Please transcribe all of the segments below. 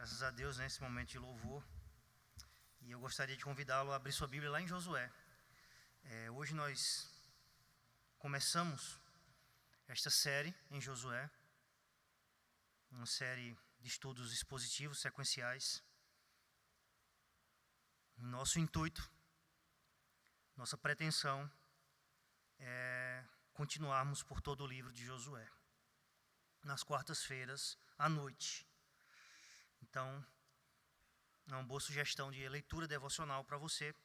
Graças a Deus, nesse momento de louvor. E eu gostaria de convidá-lo a abrir sua Bíblia lá em Josué. Hoje nós começamos esta série em Josué, uma série de estudos expositivos, sequenciais. Nosso intuito, nossa pretensão é continuarmos por todo o livro de Josué, nas quartas-feiras à noite. Então, uma boa sugestão de leitura devocional para você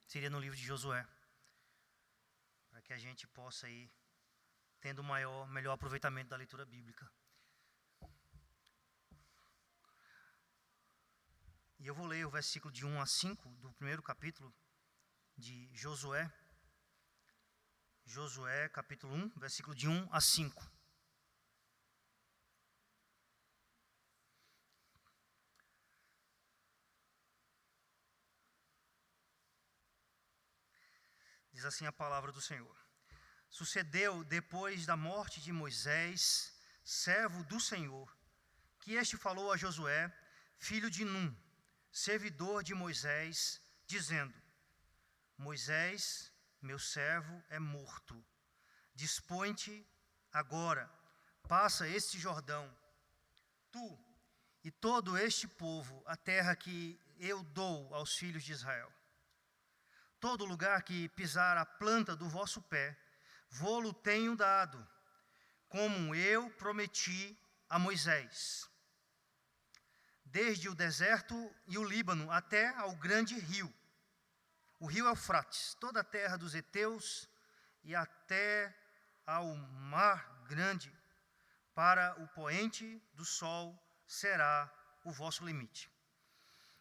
seria no livro de Josué, para que a gente possa ir tendo melhor aproveitamento da leitura bíblica. E eu vou ler o versículo de 1 a 5 do primeiro capítulo de Josué. Josué, capítulo 1, versículo de 1 a 5. Diz assim a palavra do Senhor. Sucedeu depois da morte de Moisés, servo do Senhor, que este falou a Josué, filho de Num, servidor de Moisés, dizendo: Moisés, meu servo, é morto. Dispõe-te agora, passa este Jordão, tu e todo este povo, a terra que eu dou aos filhos de Israel. Todo lugar que pisar a planta do vosso pé, vô-lo tenho dado, como eu prometi a Moisés. Desde o deserto e o Líbano até ao grande rio, o rio Eufrates, toda a terra dos heteus e até ao mar grande, para o poente do sol será o vosso limite.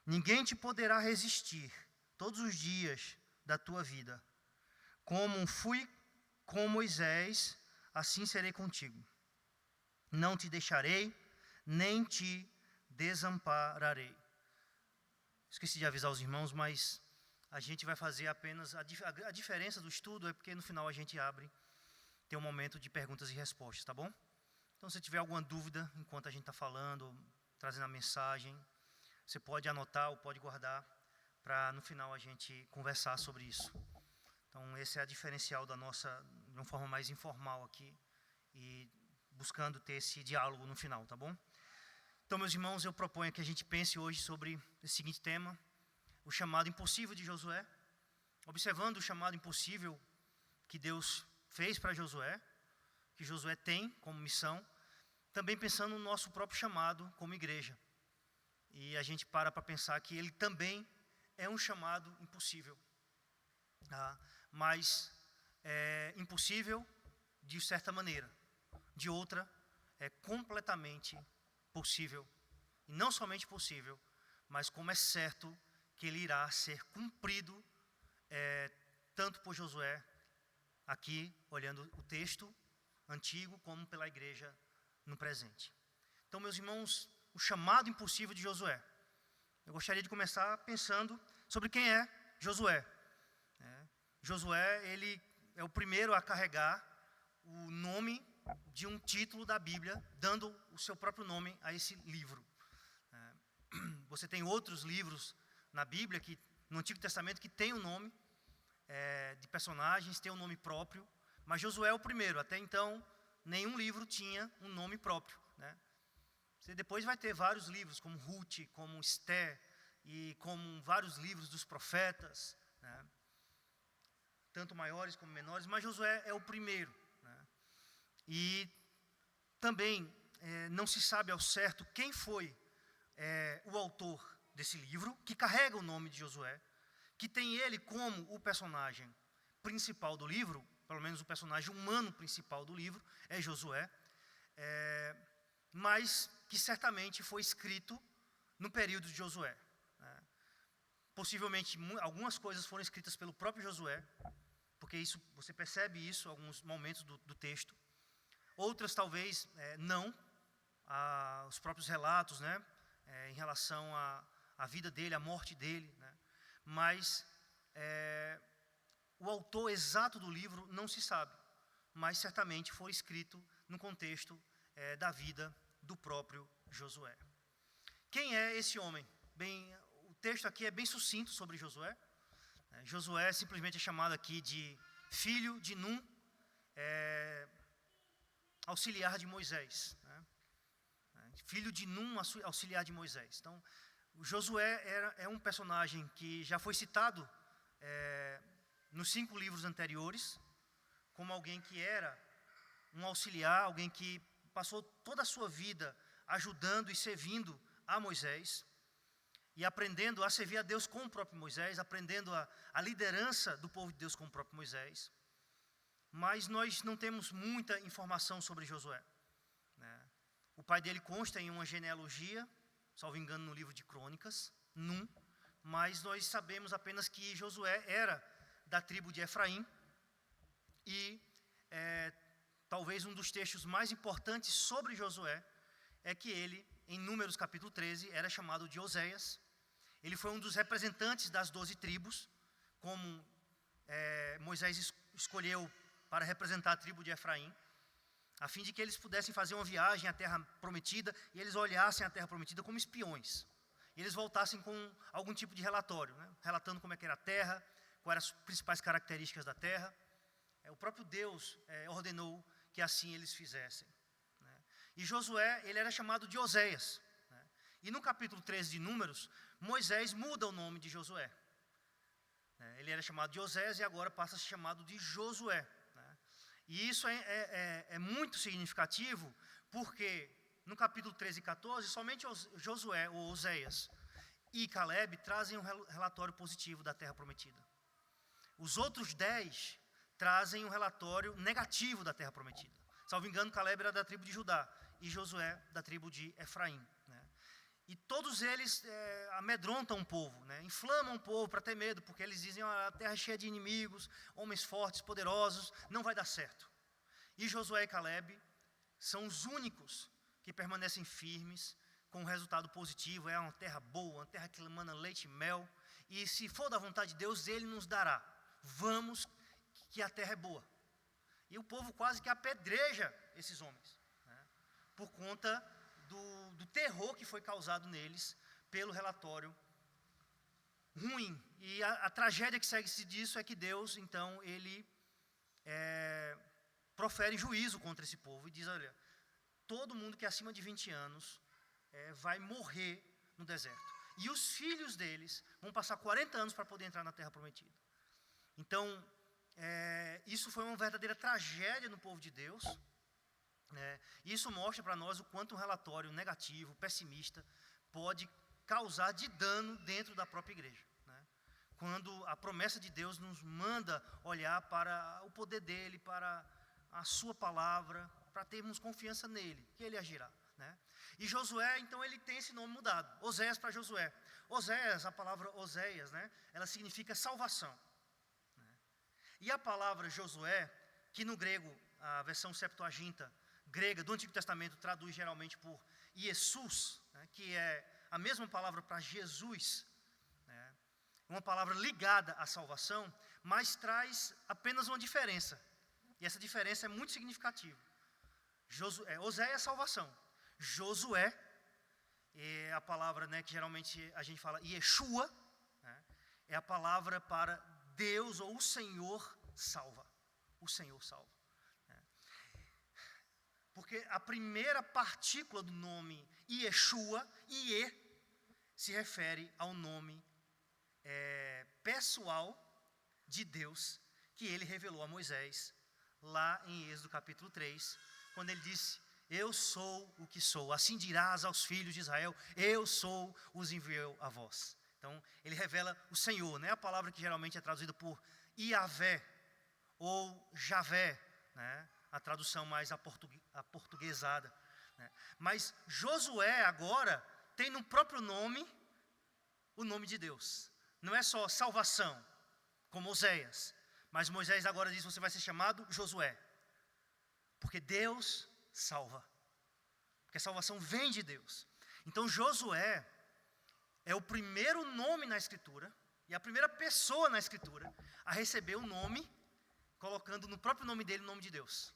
Ninguém te poderá resistir todos os dias da tua vida. Como fui com Moisés, assim serei contigo. Não te deixarei, nem te desampararei. Esqueci de avisar os irmãos, mas a gente vai fazer apenas a diferença do estudo é porque no final a gente tem um momento de perguntas e respostas, tá bom? Então, se tiver alguma dúvida enquanto a gente está falando, trazendo a mensagem, você pode anotar ou pode guardar para no final a gente conversar sobre isso. Então, esse é a diferencial de uma forma mais informal aqui, e buscando ter esse diálogo no final, tá bom? Então, meus irmãos, eu proponho que a gente pense hoje sobre esse seguinte tema, o chamado impossível de Josué, observando o chamado impossível que Deus fez para Josué, que Josué tem como missão, também pensando no nosso próprio chamado como igreja. E a gente para pensar que ele também é um chamado impossível, mas é impossível de certa maneira, de outra é completamente possível, e não somente possível, mas como é certo que ele irá ser cumprido, tanto por Josué, aqui olhando o texto antigo, como pela igreja no presente. Então, meus irmãos, o chamado impossível de Josué. Eu gostaria de começar pensando sobre quem é Josué. Josué, ele é o primeiro a carregar o nome de um título da Bíblia, dando o seu próprio nome a esse livro. Você tem outros livros na Bíblia, no Antigo Testamento, que tem o nome de personagens, tem um nome próprio, mas Josué é o primeiro. Até então, nenhum livro tinha um nome próprio, Você depois vai ter vários livros, como Ruth, como Esté, e como vários livros dos profetas, tanto maiores como menores, mas Josué é o primeiro. E também não se sabe ao certo quem foi o autor desse livro, que carrega o nome de Josué, que tem ele como o personagem principal do livro, pelo menos o personagem humano principal do livro, é Josué, mas que certamente foi escrito no período de Josué. Possivelmente algumas coisas foram escritas pelo próprio Josué, porque você percebe isso em alguns momentos do texto. Outras talvez não, os próprios relatos, em relação à vida dele, à morte dele, mas o autor exato do livro não se sabe, mas certamente foi escrito no contexto da vida do próprio Josué. quem é esse homem? Bem, o texto aqui é bem sucinto sobre Josué. Josué simplesmente é chamado aqui de filho de Num, auxiliar de Moisés, né? Filho de Num, auxiliar de Moisés. Então, Josué é um personagem que já foi citado nos 5 livros anteriores, como alguém que era um auxiliar, alguém que passou toda a sua vida ajudando e servindo a Moisés, e aprendendo a servir a Deus com o próprio Moisés, aprendendo a liderança do povo de Deus com o próprio Moisés. Mas nós não temos muita informação sobre Josué, né? O pai dele consta em uma genealogia, salvo engano no livro de Crônicas, Num, mas nós sabemos apenas que Josué era da tribo de Efraim, e talvez um dos textos mais importantes sobre Josué é que ele, em Números capítulo 13, era chamado de Oséias. Ele foi um dos representantes das 12 tribos, como Moisés escolheu para representar a tribo de Efraim, a fim de que eles pudessem fazer uma viagem à terra prometida, e eles olhassem a terra prometida como espiões. E eles voltassem com algum tipo de relatório, né? Relatando como é que era a terra, quais eram as principais características da terra. O próprio Deus ordenou que assim eles fizessem, né? E Josué, ele era chamado de Oséias, né? E no capítulo 13 de Números, Moisés muda o nome de Josué, né? Ele era chamado de Oséias e agora passa a ser chamado de Josué, né? E isso é muito significativo, porque no capítulo 13 e 14, somente Josué, ou Oséias, e Caleb trazem um relatório positivo da terra prometida. Os outros 10 trazem um relatório negativo da terra prometida. Salvo engano, Caleb era da tribo de Judá e Josué da tribo de Efraim, né? E todos eles amedrontam o povo, né? Inflamam o povo para ter medo, porque eles dizem: a terra é cheia de inimigos, homens fortes, poderosos, não vai dar certo. E Josué e Caleb são os únicos que permanecem firmes, com um resultado positivo. É uma terra boa, uma terra que emana leite e mel, e se for da vontade de Deus, Ele nos dará. Vamos, que a terra é boa. E o povo quase que apedreja esses homens, né? Por conta do terror que foi causado neles pelo relatório ruim. E a tragédia que segue-se disso é que Deus, então, Ele profere juízo contra esse povo e diz: olha, todo mundo que é acima de 20 anos vai morrer no deserto. E os filhos deles vão passar 40 anos para poder entrar na terra prometida. Então, isso foi uma verdadeira tragédia no povo de Deus, né? E isso mostra para nós o quanto um relatório negativo, pessimista, pode causar de dano dentro da própria igreja, né? Quando a promessa de Deus nos manda olhar para o poder dEle, para a sua palavra, para termos confiança nele, que ele agirá, né? E Josué, então, ele tem esse nome mudado, Oséias para Josué. Oséias, a palavra Oséias, né, ela significa salvação, né? E a palavra Josué, que no grego, a versão Septuaginta grega do Antigo Testamento traduz geralmente por Iesus, né, que é a mesma palavra para Jesus, né, uma palavra ligada à salvação, mas traz apenas uma diferença. E essa diferença é muito significativa. Oséias é salvação. Josué é a palavra, né, que geralmente a gente fala Yeshua, né, é a palavra para Deus ou o Senhor salva. O Senhor salva, né? Porque a primeira partícula do nome Yeshua, Ie, se refere ao nome pessoal de Deus que ele revelou a Moisés lá em Êxodo capítulo 3, quando ele disse: eu sou o que sou, assim dirás aos filhos de Israel, eu sou, os enviou a vós. Então, ele revela o Senhor, né? A palavra que geralmente é traduzida por Iavé, ou Javé, né? A tradução mais aportuguesada, né? Mas Josué agora tem no próprio nome o nome de Deus. Não é só salvação, como Oséias, mas Moisés agora diz: você vai ser chamado Josué, porque Deus salva, porque a salvação vem de Deus. Então Josué é o primeiro nome na Escritura, e a primeira pessoa na Escritura a receber o nome, colocando no próprio nome dele o nome de Deus.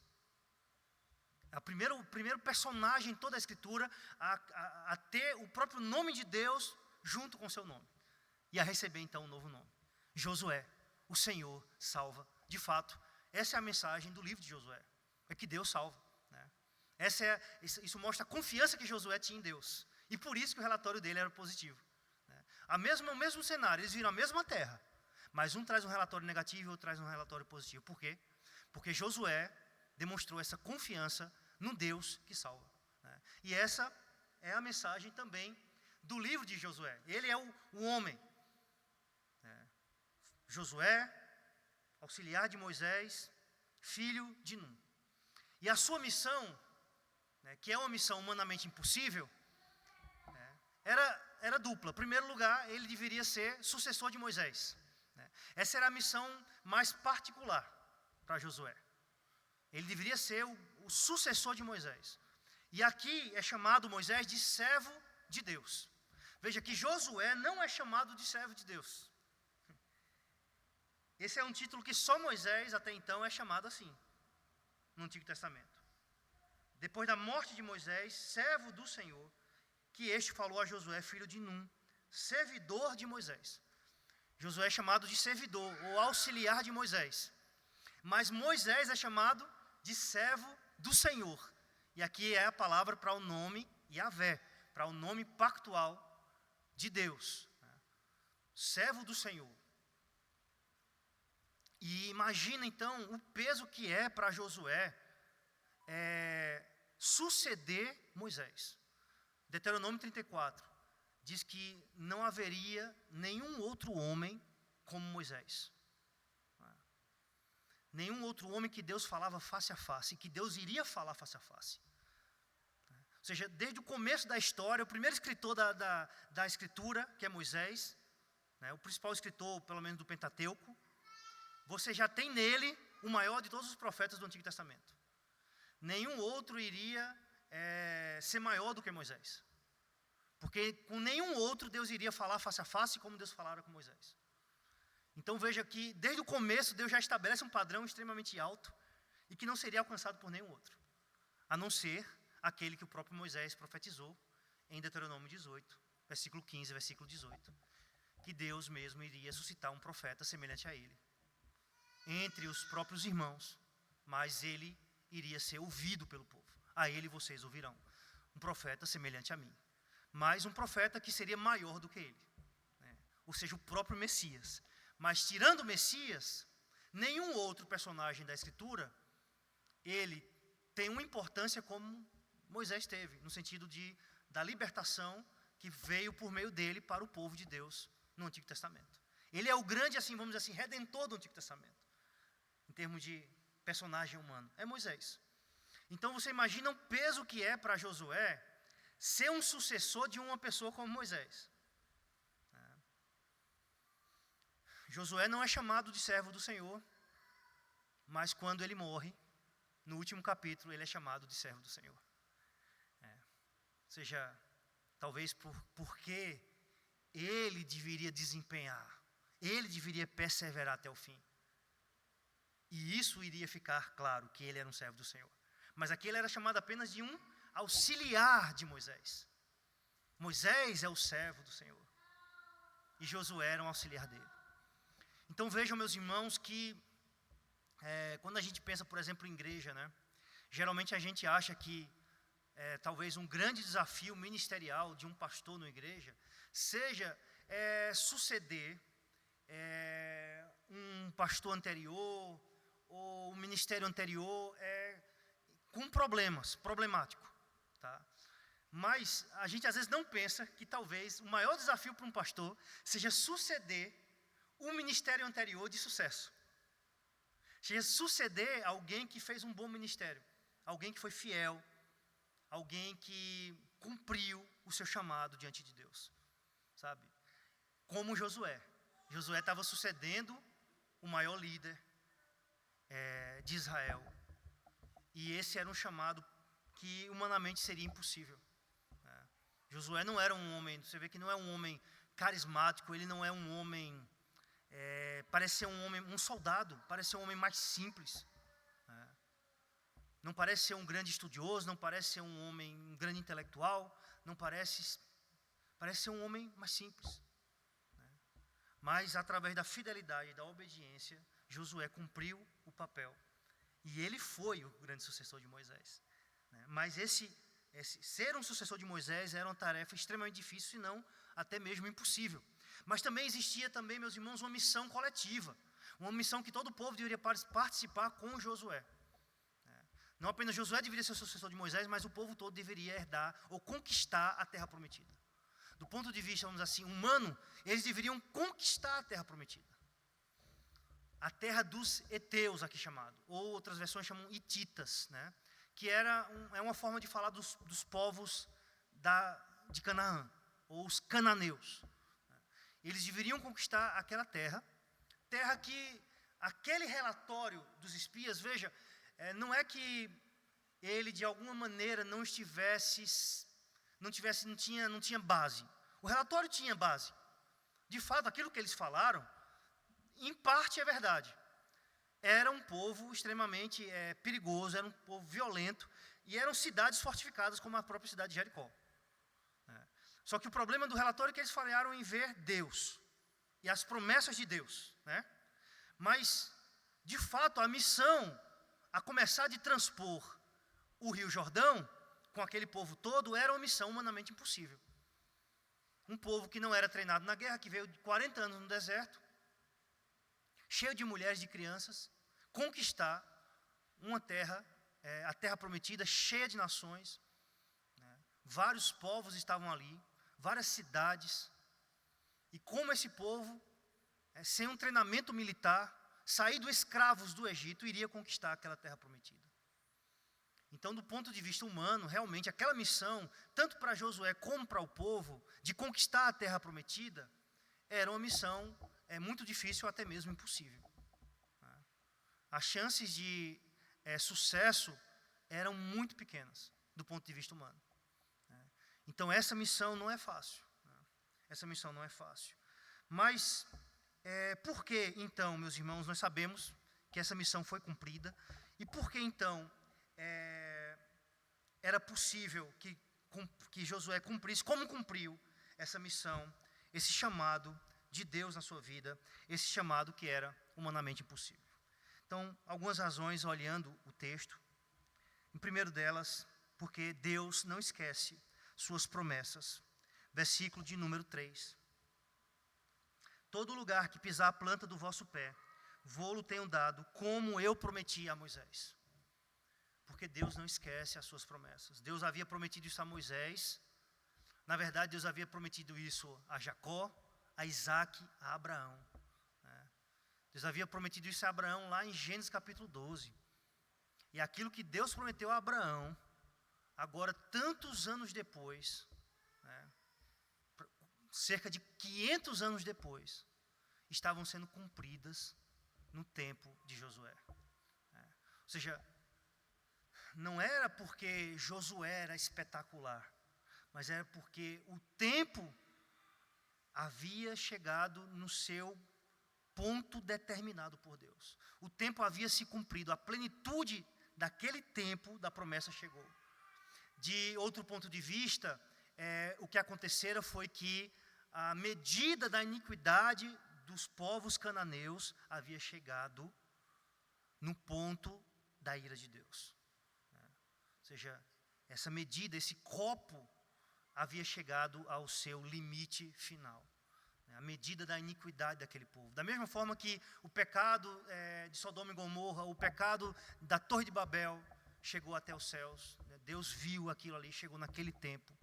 O primeiro personagem em toda a Escritura a ter o próprio nome de Deus junto com o seu nome. E a receber então um novo nome. Josué, o Senhor salva. De fato, essa é a mensagem do livro de Josué. É que Deus salva. Né? Isso mostra a confiança que Josué tinha em Deus. E por isso que o relatório dele era positivo. Né? O mesmo cenário, eles viram a mesma terra. Mas um traz um relatório negativo e outro traz um relatório positivo. Por quê? Porque Josué demonstrou essa confiança no Deus que salva. Né? E essa é a mensagem também do livro de Josué. Ele é o homem. Né? Josué, auxiliar de Moisés, filho de Num. E a sua missão, né, que é uma missão humanamente impossível, né, era dupla. Em primeiro lugar, ele deveria ser sucessor de Moisés. Né? Essa era a missão mais particular para Josué. Ele deveria ser o sucessor de Moisés. E aqui é chamado Moisés de servo de Deus. Veja que Josué não é chamado de servo de Deus. Esse é um título que só Moisés até então é chamado assim, no Antigo Testamento. Depois da morte de Moisés, servo do Senhor, que este falou a Josué, filho de Num, servidor de Moisés. Josué é chamado de servidor, ou auxiliar de Moisés. Mas Moisés é chamado de servo do Senhor. E aqui é a palavra para o nome Yahvé, para o nome pactual de Deus. Servo do Senhor. E imagina então o peso que é para Josué suceder Moisés. Deuteronômio 34 diz que não haveria nenhum outro homem como Moisés. Nenhum outro homem que Deus falava face a face, que Deus iria falar face a face. Ou seja, desde o começo da história, o primeiro escritor da Escritura, que é Moisés, né, o principal escritor, pelo menos do Pentateuco, você já tem nele o maior de todos os profetas do Antigo Testamento. Nenhum outro iria ser maior do que Moisés. Porque com nenhum outro Deus iria falar face a face como Deus falara com Moisés. Então veja que desde o começo Deus já estabelece um padrão extremamente alto e que não seria alcançado por nenhum outro. A não ser aquele que o próprio Moisés profetizou em Deuteronômio 18, versículo 15, versículo 18. Que Deus mesmo iria suscitar um profeta semelhante a ele. Entre os próprios irmãos, mas ele iria ser ouvido pelo povo. A ele vocês ouvirão. Um profeta semelhante a mim. Mas um profeta que seria maior do que ele. Né? Ou seja, o próprio Messias. Mas tirando o Messias, nenhum outro personagem da Escritura, ele tem uma importância como Moisés teve, no sentido da libertação que veio por meio dele para o povo de Deus no Antigo Testamento. Ele é o grande, assim, vamos dizer assim, redentor do Antigo Testamento. Em termos de personagem humano, é Moisés. Então você imagina o peso que é para Josué ser um sucessor de uma pessoa como Moisés. Josué não é chamado de servo do Senhor, mas quando ele morre, no último capítulo, ele é chamado de servo do Senhor. Ou seja, talvez porque ele deveria desempenhar, ele deveria perseverar até o fim. E isso iria ficar claro que ele era um servo do Senhor. Mas aqui ele era chamado apenas de um auxiliar de Moisés. Moisés é o servo do Senhor. E Josué era um auxiliar dele. Então vejam, meus irmãos, que quando a gente pensa, por exemplo, em igreja, né, geralmente a gente acha que talvez um grande desafio ministerial de um pastor na igreja seja suceder um pastor anterior ou um ministério anterior com problemático, tá? Mas a gente às vezes não pensa que talvez o maior desafio para um pastor seja suceder um ministério anterior de sucesso. Seja suceder alguém que fez um bom ministério, alguém que foi fiel, alguém que cumpriu o seu chamado diante de Deus, sabe? Como Josué. Josué estava sucedendo o maior líder de Israel. E esse era um chamado que humanamente seria impossível. Josué não era um homem, você vê que não é um homem carismático, ele não é um homem, parece ser um soldado, parece ser um homem mais simples. Não parece ser um grande estudioso, não parece ser um homem, um grande intelectual, não parece ser um homem mais simples. Mas através da fidelidade e da obediência, Josué cumpriu o papel. E ele foi o grande sucessor de Moisés. Mas esse ser um sucessor de Moisés era uma tarefa extremamente difícil, se não até mesmo impossível. Mas também existia também, meus irmãos, uma missão coletiva. Uma missão que todo o povo deveria participar com Josué. Não apenas Josué deveria ser o sucessor de Moisés, mas o povo todo deveria herdar ou conquistar a terra prometida. Do ponto de vista, vamos dizer assim, humano, eles deveriam conquistar a terra prometida. A terra dos heteus, aqui chamado, ou outras versões chamam hititas, né? Que é uma forma de falar dos povos de Canaã, ou os cananeus. Eles deveriam conquistar aquela terra que aquele relatório dos espias, veja, não é que ele de alguma maneira não tinha base. O relatório tinha base. De fato, aquilo que eles falaram, em parte é verdade. Era um povo extremamente perigoso, era um povo violento, e eram cidades fortificadas como a própria cidade de Jericó. Só que o problema do relatório é que eles falharam em ver Deus e as promessas de Deus, né? Mas, de fato, a missão a começar de transpor o Rio Jordão com aquele povo todo era uma missão humanamente impossível. Um povo que não era treinado na guerra, que veio de 40 anos no deserto, cheio de mulheres e de crianças, conquistar uma terra, a terra prometida, cheia de nações, né? Vários povos estavam ali, várias cidades, e como esse povo, sem um treinamento militar, saído escravos do Egito, iria conquistar aquela terra prometida. Então, do ponto de vista humano, realmente, aquela missão, tanto para Josué como para o povo, de conquistar a terra prometida, era uma missão muito difícil, ou até mesmo impossível. As chances de sucesso eram muito pequenas, do ponto de vista humano. Então, essa missão não é fácil. Essa missão não é fácil. Mas, por que, então, meus irmãos, nós sabemos que essa missão foi cumprida, e por que, então, era possível que Josué cumprisse, como cumpriu essa missão, esse chamado de Deus na sua vida, esse chamado que era humanamente impossível. Então, algumas razões olhando o texto. Em primeiro delas, porque Deus não esquece suas promessas. Versículo de número 3. Todo lugar que pisar a planta do vosso pé, vô-lo tenho dado, como eu prometi a Moisés. Porque Deus não esquece as suas promessas. Deus havia prometido isso a Moisés. Na verdade, Deus havia prometido isso a Jacó, a Isaac, a Abraão. Deus havia prometido isso a Abraão lá em Gênesis capítulo 12. E aquilo que Deus prometeu a Abraão, agora tantos anos depois, cerca de 500 anos depois, estavam sendo cumpridas no tempo de Josué. Ou seja, não era porque Josué era espetacular, mas era porque o tempo havia chegado no seu ponto determinado por Deus. O tempo havia se cumprido, a plenitude daquele tempo da promessa chegou. De outro ponto de vista, o que acontecera foi que a medida da iniquidade dos povos cananeus havia chegado no ponto da ira de Deus. Ou seja, essa medida, esse copo, havia chegado ao seu limite final. A medida da iniquidade daquele povo. Da mesma forma que o pecado de Sodoma e Gomorra, o pecado da Torre de Babel, chegou até os céus. Deus viu aquilo ali, chegou naquele tempo.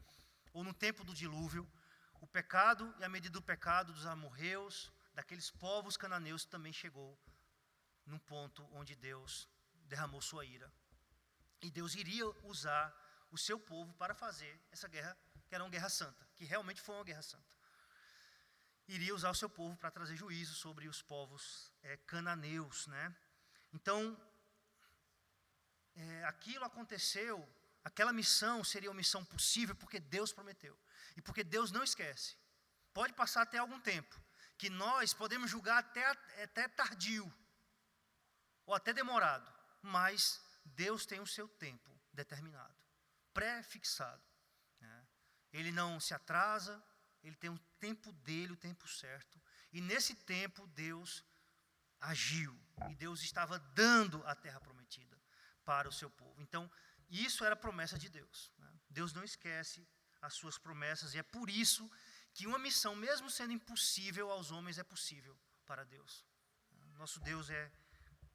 Ou no tempo do dilúvio, o pecado e a medida do pecado dos amorreus, daqueles povos cananeus, também chegou num ponto onde Deus derramou sua ira. E Deus iria usar o seu povo para fazer essa guerra, que era uma guerra santa, que realmente foi uma guerra santa. Iria usar o seu povo para trazer juízo sobre os povos cananeus, né? Então, aquilo aconteceu, aquela missão seria uma missão possível porque Deus prometeu. E porque Deus não esquece. Pode passar até algum tempo, que nós podemos julgar até tardio, ou até demorado, mas Deus tem o seu tempo determinado, pré-fixado, né? Ele não se atrasa, ele tem o tempo dele, o tempo certo. E nesse tempo Deus agiu. E Deus estava dando a terra prometida para o seu povo. Então, isso era a promessa de Deus, né? Deus não esquece as suas promessas. E é por isso que uma missão, mesmo sendo impossível aos homens, é possível para Deus. Nosso Deus é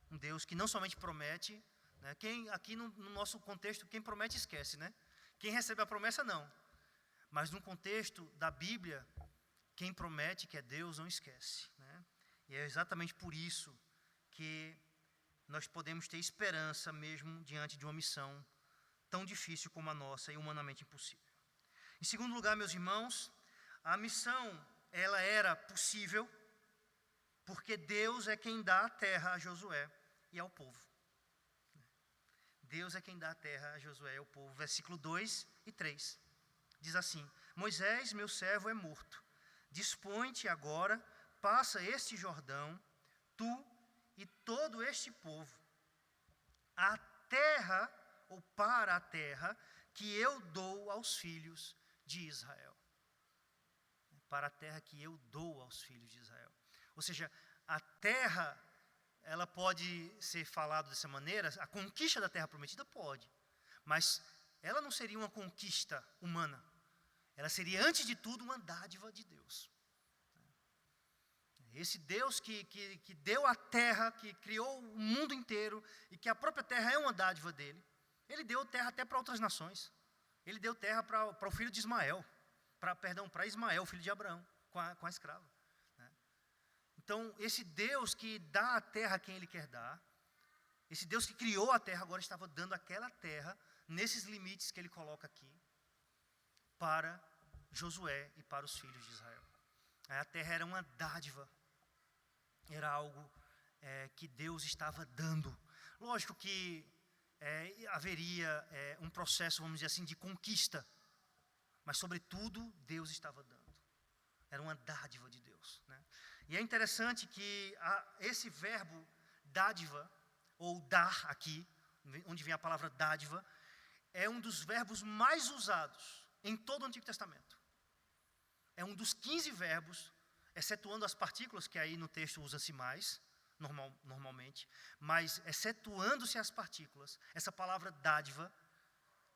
um Deus que não somente promete, né? Aqui no nosso contexto, quem promete esquece, né? Quem recebe a promessa, não. Mas no contexto da Bíblia, quem promete, que é Deus, não esquece, né? E é exatamente por isso que nós podemos ter esperança mesmo diante de uma missão tão difícil como a nossa e humanamente impossível. Em segundo lugar, meus irmãos, a missão, ela era possível porque Deus é quem dá a terra a Josué e ao povo. Deus é quem dá a terra a Josué e ao povo. Versículo 2 e 3. Diz assim: Moisés, meu servo, é morto. Dispõe-te agora, passa este Jordão, tu e todo este povo, a terra, ou para a terra, que eu dou aos filhos de Israel. Para a terra que eu dou aos filhos de Israel. Ou seja, a terra, ela pode ser falada dessa maneira, a conquista da terra prometida pode, mas ela não seria uma conquista humana. Ela seria, antes de tudo, uma dádiva de Deus. Esse Deus que deu a terra, que criou o mundo inteiro, e que a própria terra é uma dádiva dele. Ele deu terra até para outras nações. Ele deu terra para o filho de Ismael, para Ismael, filho de Abraão, com a escrava. Então, esse Deus que dá a terra a quem Ele quer dar, esse Deus que criou a terra, agora estava dando aquela terra, nesses limites que Ele coloca aqui, para Josué e para os filhos de Israel. A terra era uma dádiva, era algo que Deus estava dando. Lógico que haveria um processo, vamos dizer assim, de conquista, mas sobretudo Deus estava dando. Era uma dádiva de Deus, né? E é interessante que esse verbo dádiva, ou dar aqui, onde vem a palavra dádiva, é um dos verbos mais usados em todo o Antigo Testamento. É um dos 15 verbos, excetuando as partículas, que aí no texto usa-se mais, normalmente, mas excetuando-se as partículas, essa palavra dádiva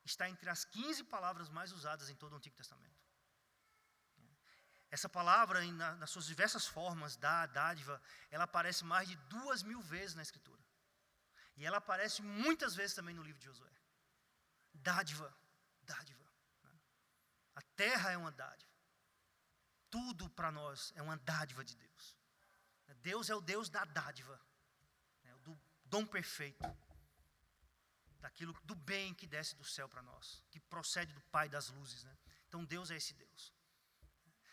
está entre as 15 palavras mais usadas em todo o Antigo Testamento. Essa palavra, nas suas diversas formas, dádiva, ela aparece mais de 2.000 vezes na Escritura. E ela aparece muitas vezes também no livro de Josué. Dádiva. A terra é uma dádiva. Tudo para nós é uma dádiva de Deus. Deus é o Deus da dádiva, do dom perfeito, daquilo, do bem que desce do céu para nós, que procede do Pai das luzes, né? Então Deus é esse Deus.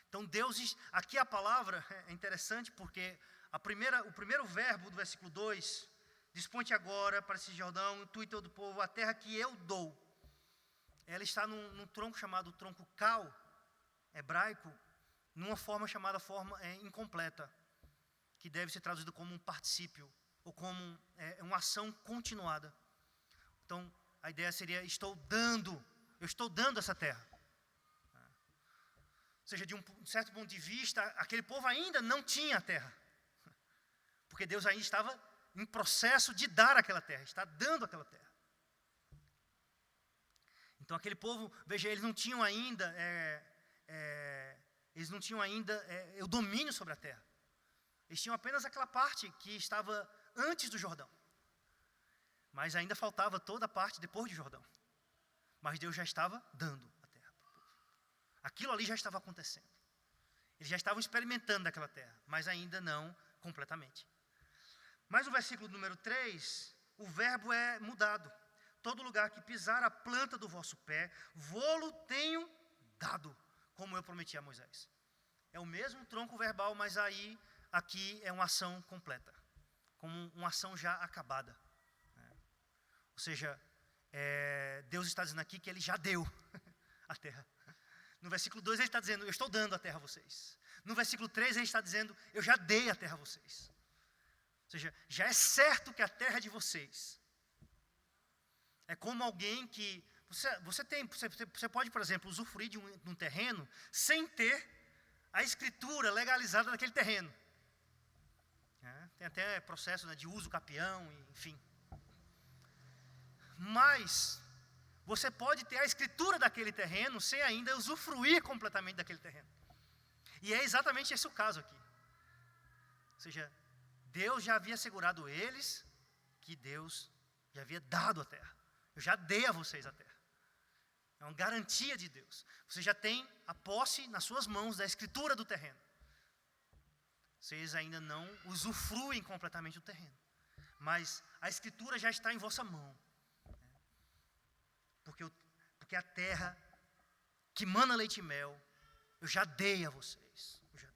Então Deus, aqui a palavra é interessante porque o primeiro verbo do versículo 2, dispõe-te agora para esse Jordão, tu e todo o povo, a terra que eu dou. Ela está num tronco chamado tronco cal, hebraico, numa forma chamada forma incompleta, que deve ser traduzida como um particípio, ou como uma ação continuada. Então, a ideia seria, eu estou dando essa terra. Ou seja, de um certo ponto de vista, aquele povo ainda não tinha a terra. Porque Deus ainda estava em processo de dar aquela terra, está dando aquela terra. Então aquele povo, veja, eles não tinham ainda o domínio sobre a terra. Eles tinham apenas aquela parte que estava antes do Jordão. Mas ainda faltava toda a parte depois do Jordão. Mas Deus já estava dando a terra para o povo. Aquilo ali já estava acontecendo. Eles já estavam experimentando aquela terra, mas ainda não completamente. Mas no versículo número 3, o verbo é mudado. Todo lugar que pisar a planta do vosso pé, vô-lo tenho dado, como eu prometi a Moisés. É o mesmo tronco verbal, mas aqui é uma ação completa, como uma ação já acabada. Ou seja, Deus está dizendo aqui que Ele já deu a terra. No versículo 2 Ele está dizendo, eu estou dando a terra a vocês. No versículo 3 Ele está dizendo, eu já dei a terra a vocês. Ou seja, já é certo que a terra é de vocês. É como alguém que... Você pode, por exemplo, usufruir de um terreno sem ter a escritura legalizada daquele terreno. Tem até processo, né, de uso capião, enfim. Mas você pode ter a escritura daquele terreno sem ainda usufruir completamente daquele terreno. E é exatamente esse o caso aqui. Ou seja, Deus já havia assegurado eles que Deus já havia dado a terra. Eu já dei a vocês a terra. É uma garantia de Deus. Você já tem a posse nas suas mãos da escritura do terreno. Vocês ainda não usufruem completamente do terreno. Mas a escritura já está em vossa mão. Porque a terra que mana leite e mel, eu já dei a vocês. Eu já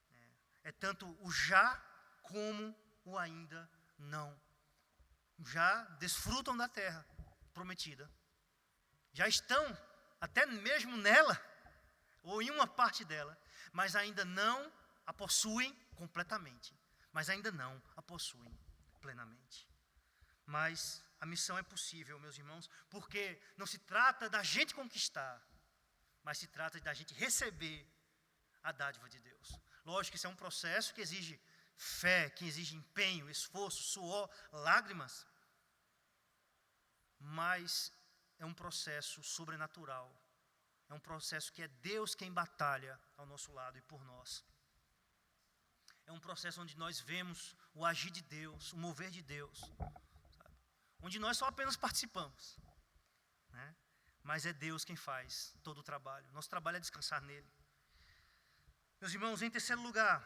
dei. É tanto o já como o ainda não. Já desfrutam da terra prometida. Já estão até mesmo nela, ou em uma parte dela, mas ainda não a possuem completamente. Mas ainda não a possuem plenamente. Mas a missão é possível, meus irmãos, porque não se trata da gente conquistar, mas se trata da gente receber a dádiva de Deus. Lógico que isso é um processo que exige fé, que exige empenho, esforço, suor, lágrimas. Mas é um processo sobrenatural. É um processo que é Deus quem batalha ao nosso lado e por nós. É um processo onde nós vemos o agir de Deus, o mover de Deus. Sabe? Onde nós só apenas participamos. Né? Mas é Deus quem faz todo o trabalho. Nosso trabalho é descansar nele. Meus irmãos, em terceiro lugar,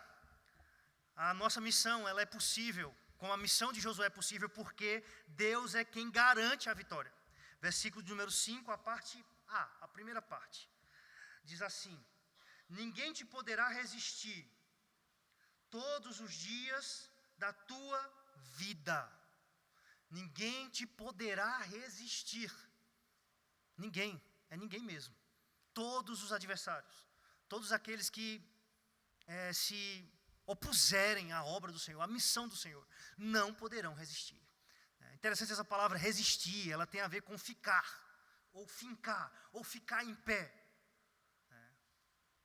a nossa missão ela é possível, como a missão de Josué é possível, porque Deus é quem garante a vitória. Versículo de número 5, a primeira parte. Diz assim: ninguém te poderá resistir todos os dias da tua vida. Ninguém te poderá resistir. Ninguém, é ninguém mesmo. Todos os adversários, todos aqueles que se opuserem à obra do Senhor, à missão do Senhor, não poderão resistir. É interessante essa palavra resistir, ela tem a ver com ficar, ou fincar, ou ficar em pé,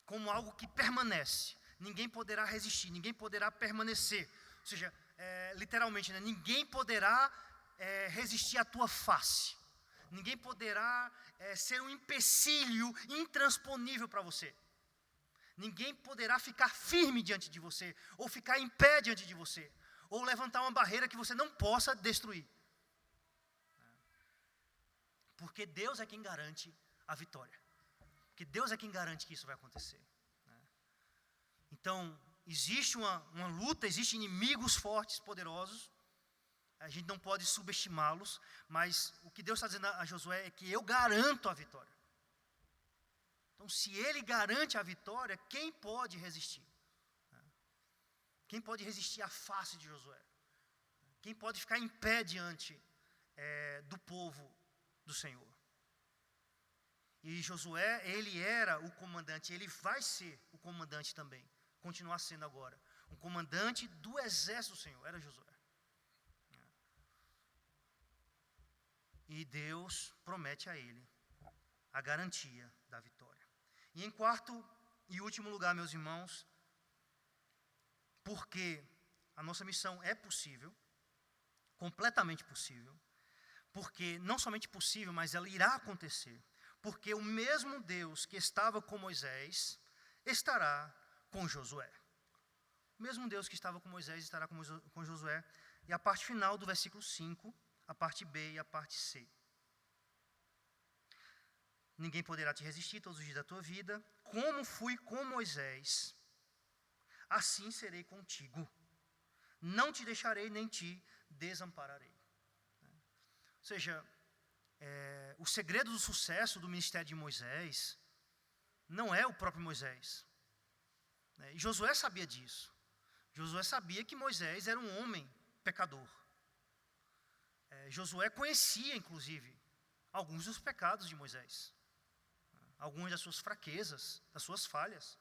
como algo que permanece. Ninguém poderá resistir, ninguém poderá permanecer. Ou seja, literalmente, né, ninguém poderá resistir à tua face. Ninguém poderá ser um empecilho intransponível para você. Ninguém poderá ficar firme diante de você, ou ficar em pé diante de você, ou levantar uma barreira que você não possa destruir. Porque Deus é quem garante a vitória. Porque Deus é quem garante que isso vai acontecer. Então, existe uma luta, existem inimigos fortes, poderosos. A gente não pode subestimá-los, mas o que Deus está dizendo a Josué é que eu garanto a vitória. Então, se Ele garante a vitória, quem pode resistir? Quem pode resistir à face de Josué? Quem pode ficar em pé diante do povo do Senhor? E Josué, ele era o comandante, ele vai ser o comandante também, continuar sendo agora. Um comandante do exército do Senhor, era Josué. E Deus promete a ele a garantia da vitória. E em quarto e último lugar, meus irmãos, porque a nossa missão é possível, completamente possível, porque não somente possível, mas ela irá acontecer, porque o mesmo Deus que estava com Moisés estará com Josué. O mesmo Deus que estava com Moisés estará com Josué. E a parte final do versículo 5, a parte B e a parte C. Ninguém poderá te resistir todos os dias da tua vida. Como fui com Moisés, assim serei contigo. Não te deixarei nem te desampararei. Ou seja, o segredo do sucesso do ministério de Moisés não é o próprio Moisés. E Josué sabia disso. Josué sabia que Moisés era um homem pecador. Josué conhecia, inclusive, alguns dos pecados de Moisés. Algumas das suas fraquezas, das suas falhas.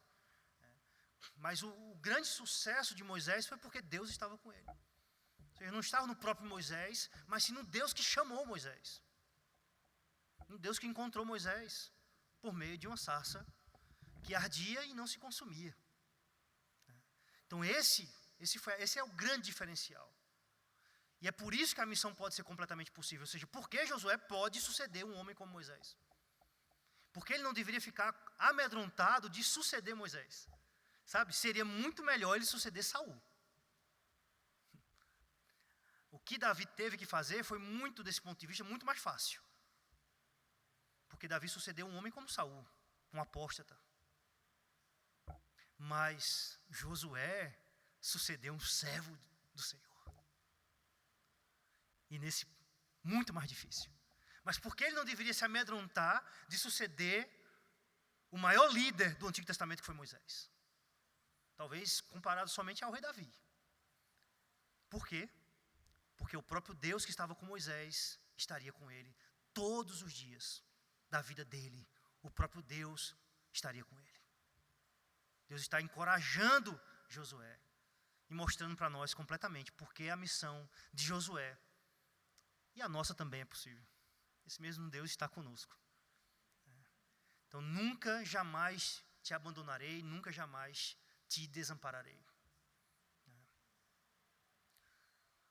Mas o grande sucesso de Moisés foi porque Deus estava com ele. Ou seja, não estava no próprio Moisés, mas sim no Deus que chamou Moisés. No Deus que encontrou Moisés por meio de uma sarça que ardia e não se consumia. Então esse é o grande diferencial. E é por isso que a missão pode ser completamente possível. Ou seja, por que Josué pode suceder um homem como Moisés? Porque ele não deveria ficar amedrontado de suceder Moisés. Sabe, seria muito melhor ele suceder Saul. O que Davi teve que fazer foi muito, desse ponto de vista, muito mais fácil. Porque Davi sucedeu um homem como Saul, um apóstata. Mas Josué sucedeu um servo do Senhor. E nesse, muito mais difícil. Mas por que ele não deveria se amedrontar de suceder o maior líder do Antigo Testamento, que foi Moisés? Talvez comparado somente ao rei Davi. Por quê? Porque o próprio Deus que estava com Moisés estaria com ele todos os dias da vida dele. O próprio Deus estaria com ele. Deus está encorajando Josué e mostrando para nós completamente porque a missão de Josué e a nossa também é possível. Esse mesmo Deus está conosco. Então, nunca, jamais te abandonarei, nunca, jamais te desampararei.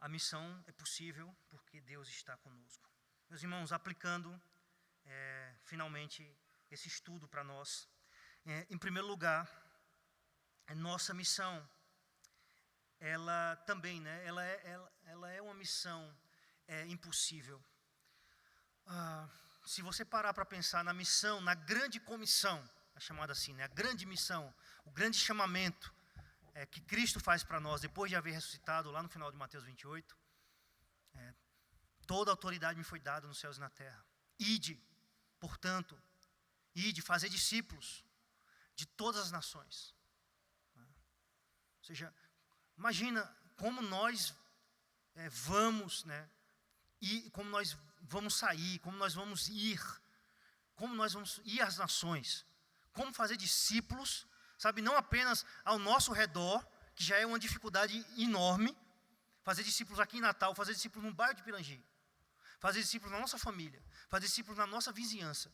A missão é possível porque Deus está conosco. Meus irmãos, aplicando finalmente esse estudo para nós. Em primeiro lugar, a nossa missão, ela também, ela é uma missão impossível. Se você parar para pensar na missão, na grande comissão, é chamada assim, a grande missão, o grande chamamento que Cristo faz para nós, depois de haver ressuscitado, lá no final de Mateus 28, toda autoridade me foi dada nos céus e na terra. Ide, portanto, fazer discípulos de todas as nações. Ou seja, imagina como nós vamos, e como nós vamos sair, como nós vamos ir às nações, como fazer discípulos, sabe, não apenas ao nosso redor, que já é uma dificuldade enorme, fazer discípulos aqui em Natal, fazer discípulos no bairro de Pirangi, fazer discípulos na nossa família, fazer discípulos na nossa vizinhança.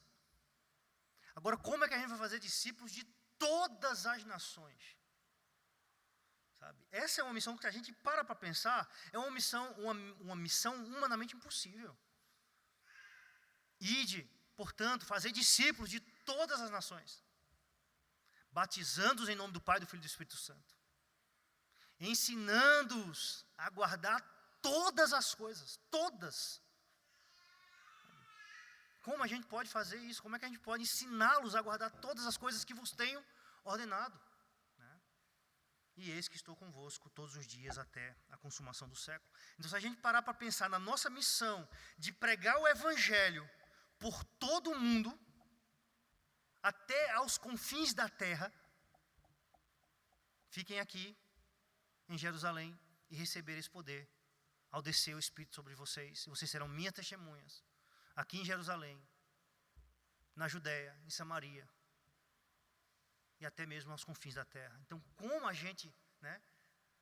Agora, como é que a gente vai fazer discípulos de todas as nações? Sabe? Essa é uma missão que a gente para pensar, é uma missão humanamente impossível. Ide, portanto, fazer discípulos de todas as nações, batizando-os em nome do Pai, do Filho e do Espírito Santo, ensinando-os a guardar todas as coisas, todas. Como a gente pode fazer isso? Como é que a gente pode ensiná-los a guardar todas as coisas que vos tenho ordenado? E eis que estou convosco todos os dias até a consumação do século. Então, se a gente parar para pensar na nossa missão de pregar o Evangelho por todo o mundo, até aos confins da terra, fiquem aqui em Jerusalém e receber esse poder ao descer o Espírito sobre vocês. E vocês serão minhas testemunhas aqui em Jerusalém, na Judéia, em Samaria e até mesmo aos confins da terra. Então, como a gente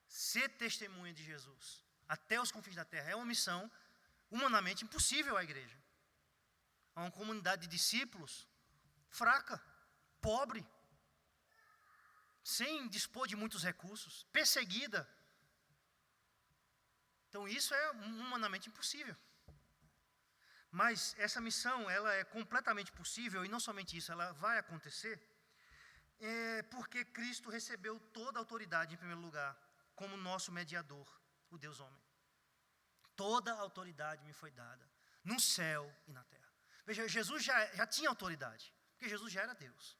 ser testemunha de Jesus até os confins da terra é uma missão humanamente impossível à igreja. A uma comunidade de discípulos fraca, pobre, sem dispor de muitos recursos, perseguida. Então, isso é humanamente impossível. Mas essa missão, ela é completamente possível, e não somente isso, ela vai acontecer, porque Cristo recebeu toda a autoridade, em primeiro lugar, como nosso mediador, o Deus homem. Toda a autoridade me foi dada, no céu e na terra. Veja, Jesus já tinha autoridade, porque Jesus já era Deus.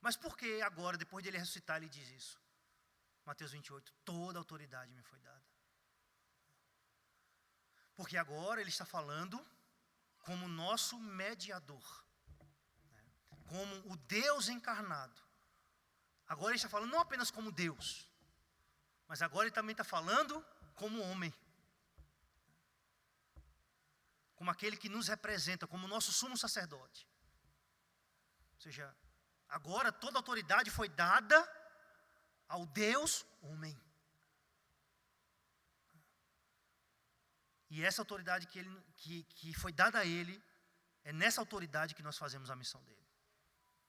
Mas por que agora, depois dele ressuscitar, ele diz isso? Mateus 28, toda a autoridade me foi dada. Porque agora ele está falando como nosso mediador, como o Deus encarnado. Agora ele está falando não apenas como Deus, mas agora ele também está falando como homem, como aquele que nos representa, como nosso sumo sacerdote. Ou seja, agora toda a autoridade foi dada ao Deus homem. E essa autoridade que foi dada a ele, é nessa autoridade que nós fazemos a missão dele.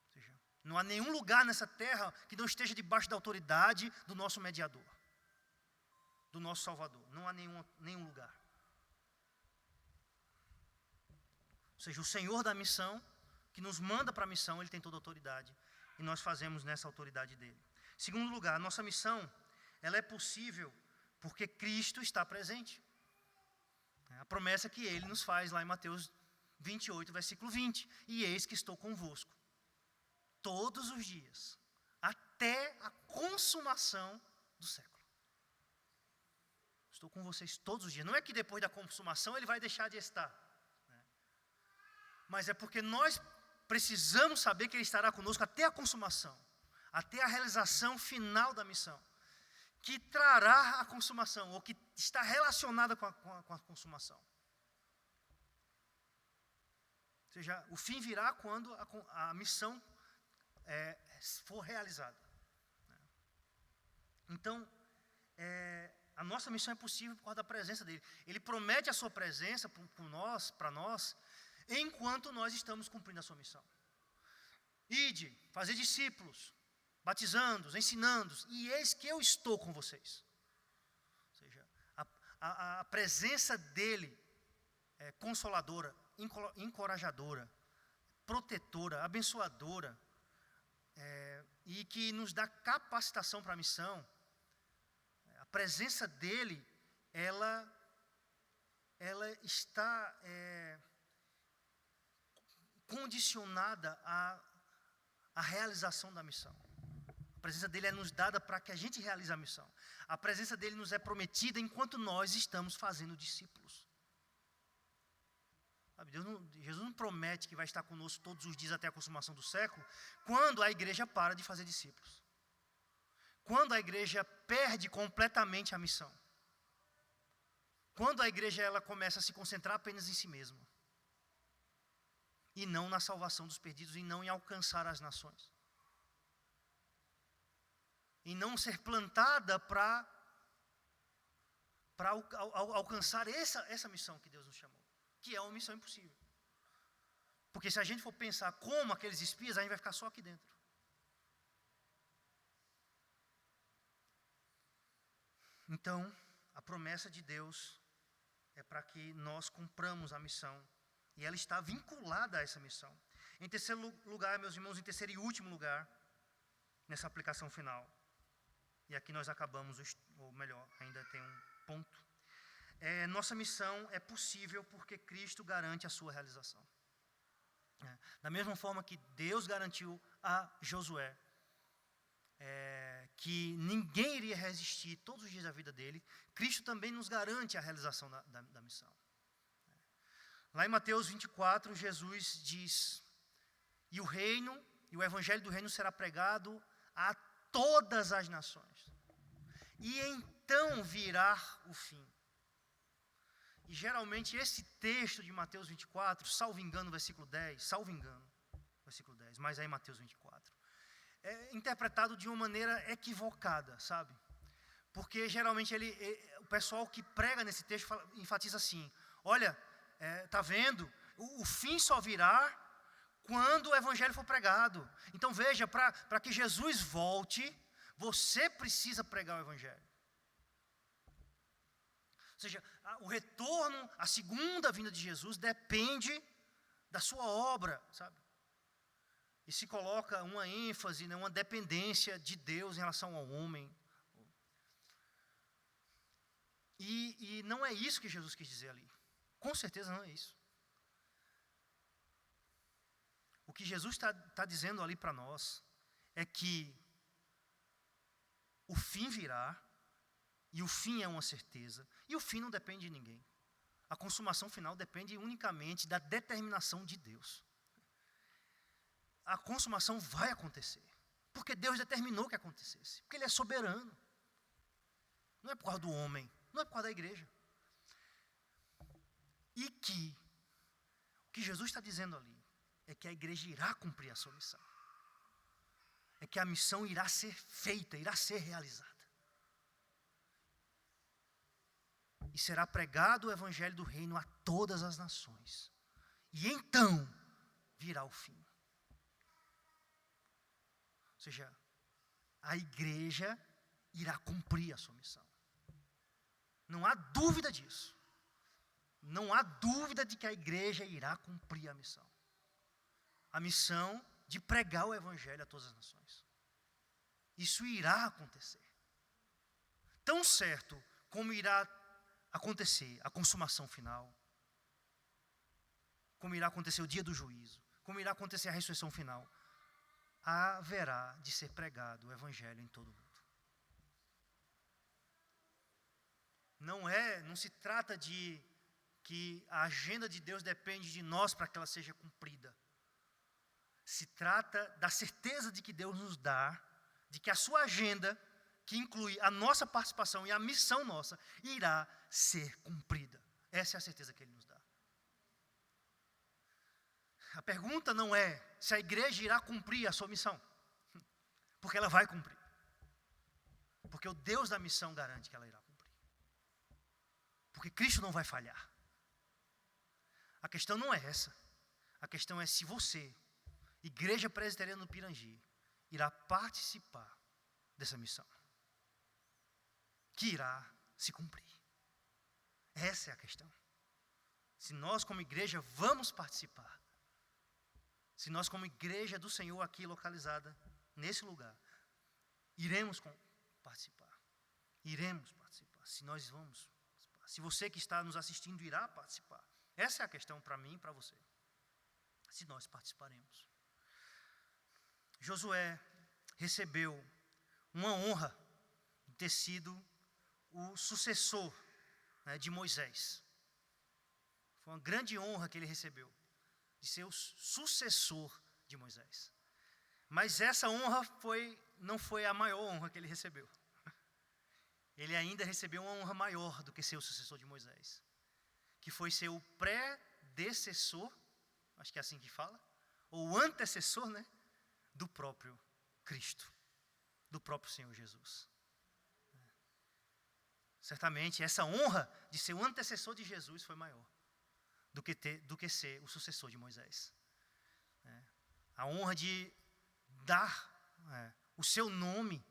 Ou seja, não há nenhum lugar nessa terra que não esteja debaixo da autoridade do nosso mediador, do nosso Salvador. Não há nenhum lugar. Ou seja, o Senhor da missão, que nos manda para a missão, Ele tem toda a autoridade. E nós fazemos nessa autoridade dele. Segundo lugar, a nossa missão, ela é possível porque Cristo está presente. A promessa que Ele nos faz lá em Mateus 28, versículo 20. E eis que estou convosco todos os dias, até a consumação do século. Estou com vocês todos os dias. Não é que depois da consumação Ele vai deixar de estar. Mas é porque nós precisamos saber que Ele estará conosco até a consumação, até a realização final da missão, que trará a consumação, ou que está relacionada com a consumação. Ou seja, o fim virá quando a missão for realizada. Então, a nossa missão é possível por causa da presença dEle. Ele promete a sua presença para nós, enquanto nós estamos cumprindo a sua missão. Ide, fazer discípulos, batizando-os, ensinando-os, e eis que eu estou com vocês. Ou seja, a presença dEle é consoladora, encorajadora, protetora, abençoadora, e que nos dá capacitação para a missão. A presença dEle, ela está condicionada à realização da missão. A presença dEle é nos dada para que a gente realize a missão. A presença dEle nos é prometida enquanto nós estamos fazendo discípulos. Sabe, Jesus não promete que vai estar conosco todos os dias até a consumação do século, quando a igreja para de fazer discípulos. Quando a igreja perde completamente a missão. Quando a igreja ela começa a se concentrar apenas em si mesma. E não na salvação dos perdidos, e não em alcançar as nações. E não ser plantada para alcançar essa missão que Deus nos chamou, que é uma missão impossível. Porque se a gente for pensar como aqueles espias, a gente vai ficar só aqui dentro. Então, a promessa de Deus é para que nós cumpramos a missão. E ela está vinculada a essa missão. Em terceiro lugar, meus irmãos, em terceiro e último lugar, nessa aplicação final. E aqui nós acabamos, ou melhor, ainda tem um ponto. Nossa missão é possível porque Cristo garante a sua realização. Da mesma forma que Deus garantiu a Josué, que ninguém iria resistir todos os dias da vida dele, Cristo também nos garante a realização da missão. Lá em Mateus 24, Jesus diz: e o reino, e o evangelho do reino será pregado a todas as nações. E então virá o fim. E geralmente esse texto de Mateus 24, salvo engano, versículo 10, mas é em Mateus 24, é interpretado de uma maneira equivocada, sabe? Porque geralmente o pessoal que prega nesse texto enfatiza assim: olha, está vendo? O fim só virá quando o evangelho for pregado. Então veja, para que Jesus volte, você precisa pregar o evangelho. Ou seja, o retorno, a segunda vinda de Jesus depende da sua obra, sabe? E se coloca uma ênfase, uma dependência de Deus em relação ao homem. E não é isso que Jesus quis dizer ali. Com certeza não é isso. O que Jesus está dizendo ali para nós é que o fim virá, e o fim é uma certeza, e o fim não depende de ninguém. A consumação final depende unicamente da determinação de Deus. A consumação vai acontecer, porque Deus determinou que acontecesse, porque Ele é soberano. Não é por causa do homem, não é por causa da igreja. E que o que Jesus está dizendo ali é que a igreja irá cumprir a sua missão. É que a missão irá ser feita, irá ser realizada. e será pregado o evangelho do reino a todas as nações. E então virá o fim. Ou seja, a igreja irá cumprir a sua missão. Não há dúvida disso. Não há dúvida de que a igreja irá cumprir a missão. A missão de pregar o evangelho a todas as nações. Isso irá acontecer. Tão certo como irá acontecer a consumação final, como irá acontecer o dia do juízo, como irá acontecer a ressurreição final, haverá de ser pregado o evangelho em todo o mundo. Não se trata de que a agenda de Deus depende de nós para que ela seja cumprida. Se trata da certeza de que Deus nos dá, de que a sua agenda, que inclui a nossa participação e a missão nossa, irá ser cumprida. Essa é a certeza que Ele nos dá. A pergunta não é se a igreja irá cumprir a sua missão, porque ela vai cumprir. Porque o Deus da missão garante que ela irá cumprir. Porque Cristo não vai falhar. A questão não é essa. A questão é se você, Igreja Presbiteriana do Pirangi, irá participar dessa missão, que irá se cumprir. Essa é a questão. Se nós como igreja vamos participar, se nós como igreja do Senhor aqui localizada nesse lugar, iremos participar. Iremos participar. Se nós vamos participar. Se você que está nos assistindo irá participar. Essa é a questão para mim e para você. Se nós participaremos. Josué recebeu uma honra de ter sido o sucessor, né, de Moisés. Foi uma grande honra que ele recebeu, de ser o sucessor de Moisés. Mas essa honra não foi a maior honra que ele recebeu. Ele ainda recebeu uma honra maior do que ser o sucessor de Moisés, que foi ser o predecessor, acho que é assim que fala, ou o antecessor, né, do próprio Cristo, do próprio Senhor Jesus. Certamente essa honra de ser o antecessor de Jesus foi maior do que ser o sucessor de Moisés. A honra de dar o seu nome,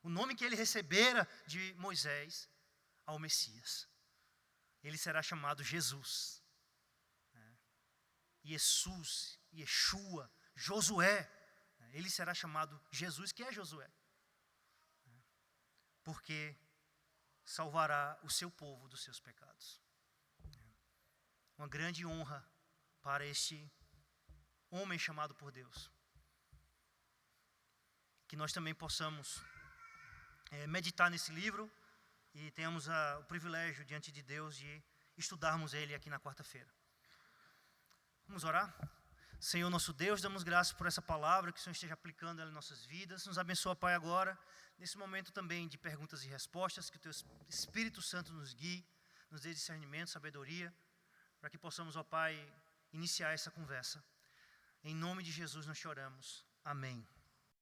o nome que ele recebera de Moisés, ao Messias. Ele será chamado Jesus. Jesus, Yeshua, Josué. Ele será chamado Jesus, que é Josué. Porque salvará o seu povo dos seus pecados. Uma grande honra para este homem chamado por Deus. Que nós também possamos meditar nesse livro e tenhamos o privilégio diante de Deus de estudarmos ele aqui na quarta-feira. Vamos orar? Senhor nosso Deus, damos graças por essa palavra, que o Senhor esteja aplicando ela em nossas vidas. Nos abençoa, Pai, agora, nesse momento também de perguntas e respostas, que o Teu Espírito Santo nos guie, nos dê discernimento, sabedoria, para que possamos, ó Pai, iniciar essa conversa. Em nome de Jesus nós te oramos. Amém.